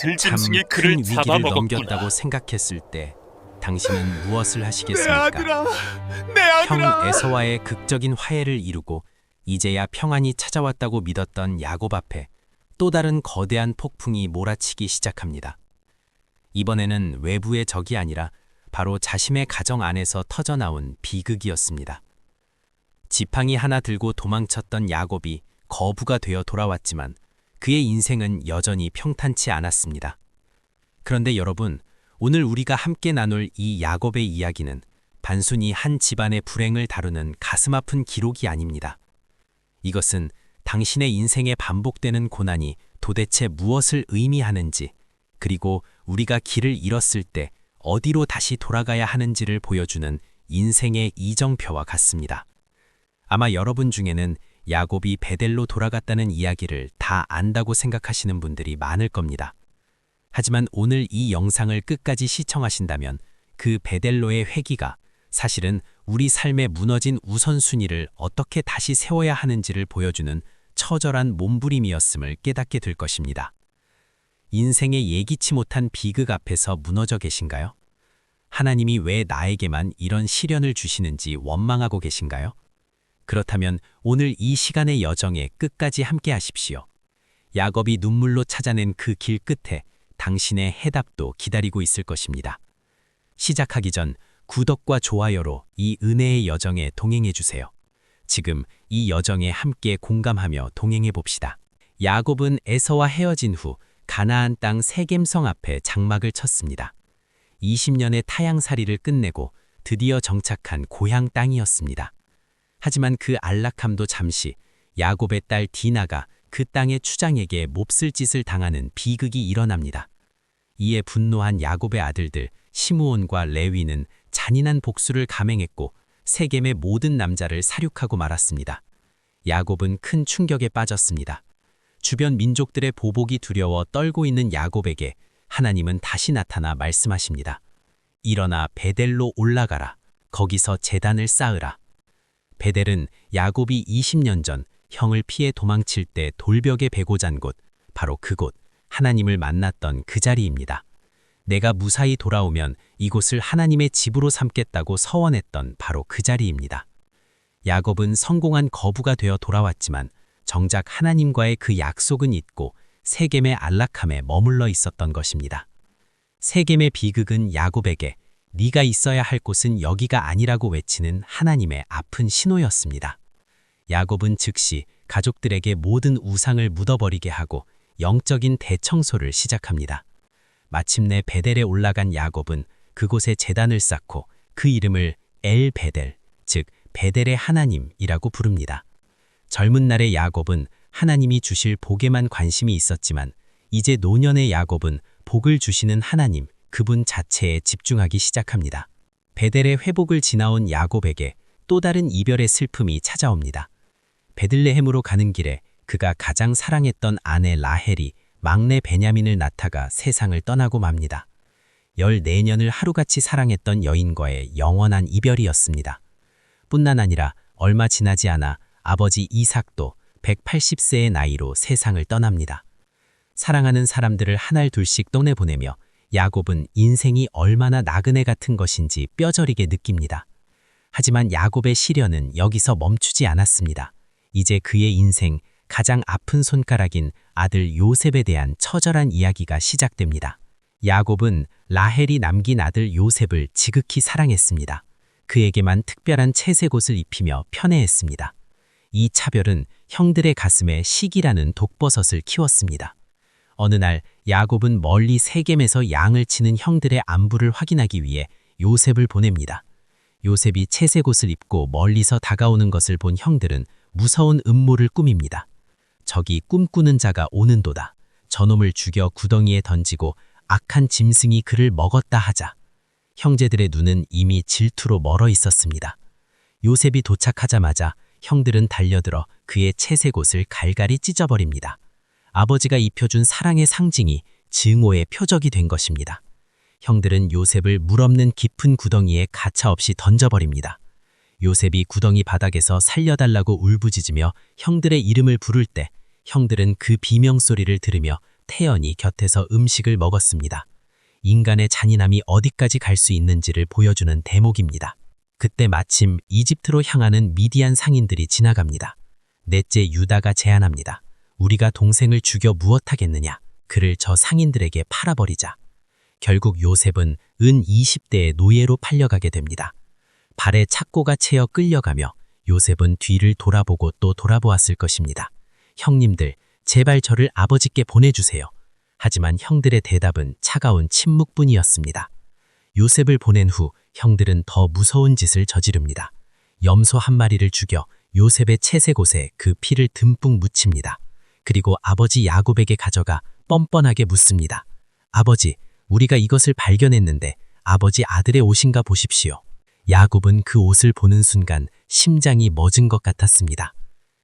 참 들짐승이 큰 그를 위기를 잡아먹었구나. 넘겼다고 생각했을 때 당신은 무엇을 내 하시겠습니까? 아들아, 내 형 아들아. 에서와의 극적인 화해를 이루고 이제야 평안이 찾아왔다고 믿었던 야곱 앞에 또 다른 거대한 폭풍이 몰아치기 시작합니다. 이번에는 외부의 적이 아니라 바로 자신의 가정 안에서 터져나온 비극이었습니다. 지팡이 하나 들고 도망쳤던 야곱이 거부가 되어 돌아왔지만 그의 인생은 여전히 평탄치 않았습니다. 그런데 여러분, 오늘 우리가 함께 나눌 이 야곱의 이야기는 단순히 한 집안의 불행을 다루는 가슴 아픈 기록이 아닙니다. 이것은 당신의 인생에 반복되는 고난이 도대체 무엇을 의미하는지, 그리고 우리가 길을 잃었을 때 어디로 다시 돌아가야 하는지를 보여주는 인생의 이정표와 같습니다. 아마 여러분 중에는 야곱이 베델로 돌아갔다는 이야기를 다 안다고 생각하시는 분들이 많을 겁니다. 하지만 오늘 이 영상을 끝까지 시청하신다면 그 베델로의 회귀가 사실은 우리 삶의 무너진 우선순위를 어떻게 다시 세워야 하는지를 보여주는 처절한 몸부림이었음을 깨닫게 될 것입니다. 인생의 예기치 못한 비극 앞에서 무너져 계신가요? 하나님이 왜 나에게만 이런 시련을 주시는지 원망하고 계신가요? 그렇다면 오늘 이 시간의 여정에 끝까지 함께 하십시오. 야곱이 눈물로 찾아낸 그 길 끝에 당신의 해답도 기다리고 있을 것입니다. 시작하기 전 구독과 좋아요로 이 은혜의 여정에 동행해 주세요. 지금 이 여정에 함께 공감하며 동행해 봅시다. 야곱은 에서와 헤어진 후 가나안 땅 세겜성 앞에 장막을 쳤습니다. 20년의 타향살이를 끝내고 드디어 정착한 고향 땅이었습니다. 하지만 그 안락함도 잠시 야곱의 딸 디나가 그 땅의 추장에게 몹쓸 짓을 당하는 비극이 일어납니다. 이에 분노한 야곱의 아들들 시므온과 레위는 잔인한 복수를 감행했고 세겜의 모든 남자를 살육하고 말았습니다. 야곱은 큰 충격에 빠졌습니다. 주변 민족들의 보복이 두려워 떨고 있는 야곱에게 하나님은 다시 나타나 말씀하십니다. 일어나 베델로 올라가라. 거기서 제단을 쌓으라. 베델은 야곱이 20년 전 형을 피해 도망칠 때 돌벽에 베고 잔 곳, 바로 그곳, 하나님을 만났던 그 자리입니다. 내가 무사히 돌아오면 이곳을 하나님의 집으로 삼겠다고 서원했던 바로 그 자리입니다. 야곱은 성공한 거부가 되어 돌아왔지만 정작 하나님과의 그 약속은 잊고 세겜의 안락함에 머물러 있었던 것입니다. 세겜의 비극은 야곱에게 네가 있어야 할 곳은 여기가 아니라고 외치는 하나님의 아픈 신호였습니다. 야곱은 즉시 가족들에게 모든 우상을 묻어버리게 하고 영적인 대청소를 시작합니다. 마침내 베델에 올라간 야곱은 그곳에 제단을 쌓고 그 이름을 엘 베델, 즉 베델의 하나님이라고 부릅니다. 젊은 날의 야곱은 하나님이 주실 복에만 관심이 있었지만 이제 노년의 야곱은 복을 주시는 하나님, 그분 자체에 집중하기 시작합니다. 베델의 회복을 지나온 야곱에게 또 다른 이별의 슬픔이 찾아옵니다. 베들레헴으로 가는 길에 그가 가장 사랑했던 아내 라헬이 막내 베냐민을 낳다가 세상을 떠나고 맙니다. 14년을 하루같이 사랑했던 여인과의 영원한 이별이었습니다. 뿐만 아니라 얼마 지나지 않아 아버지 이삭도 180세의 나이로 세상을 떠납니다. 사랑하는 사람들을 하나 둘씩 떠내보내며 야곱은 인생이 얼마나 나그네 같은 것인지 뼈저리게 느낍니다. 하지만 야곱의 시련은 여기서 멈추지 않았습니다. 이제 그의 인생 가장 아픈 손가락인 아들 요셉에 대한 처절한 이야기가 시작됩니다. 야곱은 라헬이 남긴 아들 요셉을 지극히 사랑했습니다. 그에게만 특별한 채색옷을 입히며 편애했습니다. 이 차별은 형들의 가슴에 시기라는 독버섯을 키웠습니다. 어느 날 야곱은 멀리 세겜에서 양을 치는 형들의 안부를 확인하기 위해 요셉을 보냅니다. 요셉이 채색옷을 입고 멀리서 다가오는 것을 본 형들은 무서운 음모를 꾸밉니다. 저기 꿈꾸는 자가 오는도다. 저놈을 죽여 구덩이에 던지고 악한 짐승이 그를 먹었다 하자. 형제들의 눈은 이미 질투로 멀어 있었습니다. 요셉이 도착하자마자 형들은 달려들어 그의 채색옷을 갈갈이 찢어버립니다. 아버지가 입혀준 사랑의 상징이 증오의 표적이 된 것입니다. 형들은 요셉을 물 없는 깊은 구덩이에 가차없이 던져버립니다. 요셉이 구덩이 바닥에서 살려달라고 울부짖으며 형들의 이름을 부를 때 형들은 그 비명소리를 들으며 태연히 곁에서 음식을 먹었습니다. 인간의 잔인함이 어디까지 갈 수 있는지를 보여주는 대목입니다. 그때 마침 이집트로 향하는 미디안 상인들이 지나갑니다. 넷째 유다가 제안합니다. 우리가 동생을 죽여 무엇하겠느냐? 그를 저 상인들에게 팔아버리자. 결국 요셉은 은 20대의 노예로 팔려가게 됩니다. 발에 착고가 채여 끌려가며 요셉은 뒤를 돌아보고 또 돌아보았을 것입니다. 형님들, 제발 저를 아버지께 보내주세요. 하지만 형들의 대답은 차가운 침묵뿐이었습니다. 요셉을 보낸 후 형들은 더 무서운 짓을 저지릅니다. 염소 한 마리를 죽여 요셉의 채색옷에 그 피를 듬뿍 묻힙니다. 그리고 아버지 야곱에게 가져가 뻔뻔하게 묻습니다. 아버지, 우리가 이것을 발견했는데 아버지 아들의 옷인가 보십시오. 야곱은 그 옷을 보는 순간 심장이 멎은 것 같았습니다.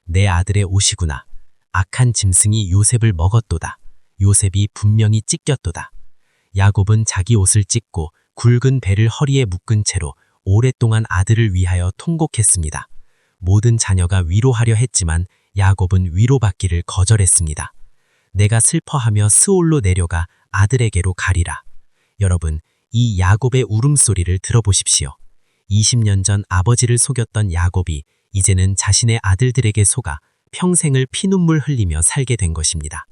내 아들의 옷이구나. 악한 짐승이 요셉을 먹었도다. 요셉이 분명히 찢겼도다. 야곱은 자기 옷을 찢고 굵은 배를 허리에 묶은 채로 오랫동안 아들을 위하여 통곡했습니다. 모든 자녀가 위로하려 했지만 야곱은 위로받기를 거절했습니다. 내가 슬퍼하며 스올로 내려가 아들에게로 가리라. 여러분, 이 야곱의 울음소리를 들어보십시오. 20년 전 아버지를 속였던 야곱이 이제는 자신의 아들들에게 속아 평생을 피눈물 흘리며 살게 된 것입니다.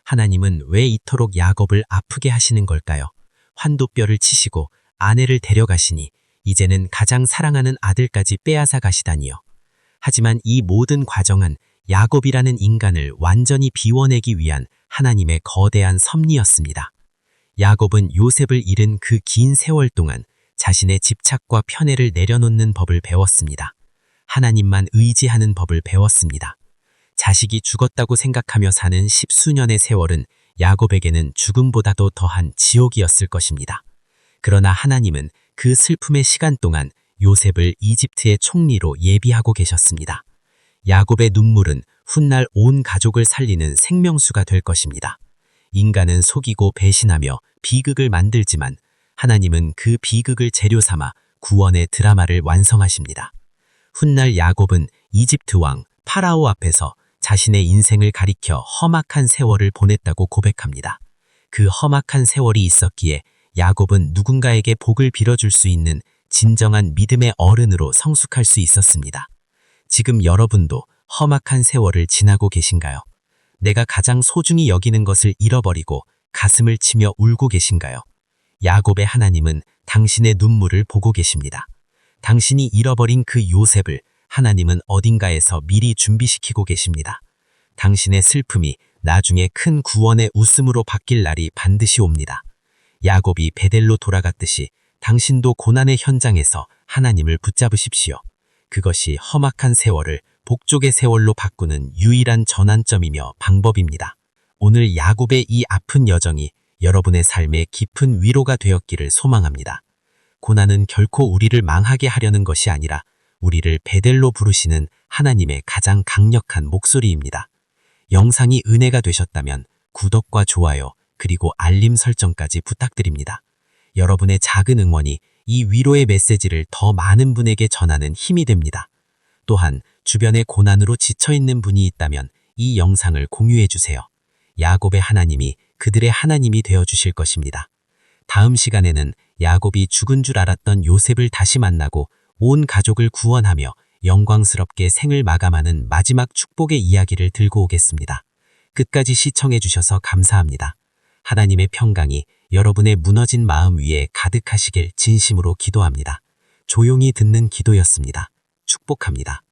하나님은 왜 이토록 야곱을 아프게 하시는 걸까요? 환도뼈를 치시고 아내를 데려가시니 이제는 가장 사랑하는 아들까지 빼앗아 가시다니요. 하지만 이 모든 과정은 야곱이라는 인간을 완전히 비워내기 위한 하나님의 거대한 섭리였습니다. 야곱은 요셉을 잃은 그 긴 세월 동안 자신의 집착과 편애를 내려놓는 법을 배웠습니다. 하나님만 의지하는 법을 배웠습니다. 자식이 죽었다고 생각하며 사는 십수년의 세월은 야곱에게는 죽음보다도 더한 지옥이었을 것입니다. 그러나 하나님은 그 슬픔의 시간 동안 요셉을 이집트의 총리로 예비하고 계셨습니다. 야곱의 눈물은 훗날 온 가족을 살리는 생명수가 될 것입니다. 인간은 속이고 배신하며 비극을 만들지만 하나님은 그 비극을 재료 삼아 구원의 드라마를 완성하십니다. 훗날 야곱은 이집트 왕 파라오 앞에서 자신의 인생을 가리켜 험악한 세월을 보냈다고 고백합니다. 그 험악한 세월이 있었기에 야곱은 누군가에게 복을 빌어줄 수 있는 진정한 믿음의 어른으로 성숙할 수 있었습니다. 지금 여러분도 험악한 세월을 지나고 계신가요? 내가 가장 소중히 여기는 것을 잃어버리고 가슴을 치며 울고 계신가요? 야곱의 하나님은 당신의 눈물을 보고 계십니다. 당신이 잃어버린 그 요셉을 하나님은 어딘가에서 미리 준비시키고 계십니다. 당신의 슬픔이 나중에 큰 구원의 웃음으로 바뀔 날이 반드시 옵니다. 야곱이 베델로 돌아갔듯이 당신도 고난의 현장에서 하나님을 붙잡으십시오. 그것이 험악한 세월을 복족의 세월로 바꾸는 유일한 전환점이며 방법입니다. 오늘 야곱의 이 아픈 여정이 여러분의 삶에 깊은 위로가 되었기를 소망합니다. 고난은 결코 우리를 망하게 하려는 것이 아니라 우리를 베델로 부르시는 하나님의 가장 강력한 목소리입니다. 영상이 은혜가 되셨다면 구독과 좋아요 그리고 알림 설정까지 부탁드립니다. 여러분의 작은 응원이 이 위로의 메시지를 더 많은 분에게 전하는 힘이 됩니다. 또한 주변에 고난으로 지쳐있는 분이 있다면 이 영상을 공유해주세요. 야곱의 하나님이 그들의 하나님이 되어주실 것입니다. 다음 시간에는 야곱이 죽은 줄 알았던 요셉을 다시 만나고 온 가족을 구원하며 영광스럽게 생을 마감하는 마지막 축복의 이야기를 들고 오겠습니다. 끝까지 시청해주셔서 감사합니다. 하나님의 평강이 여러분의 무너진 마음 위에 가득하시길 진심으로 기도합니다. 조용히 듣는 기도였습니다. 축복합니다.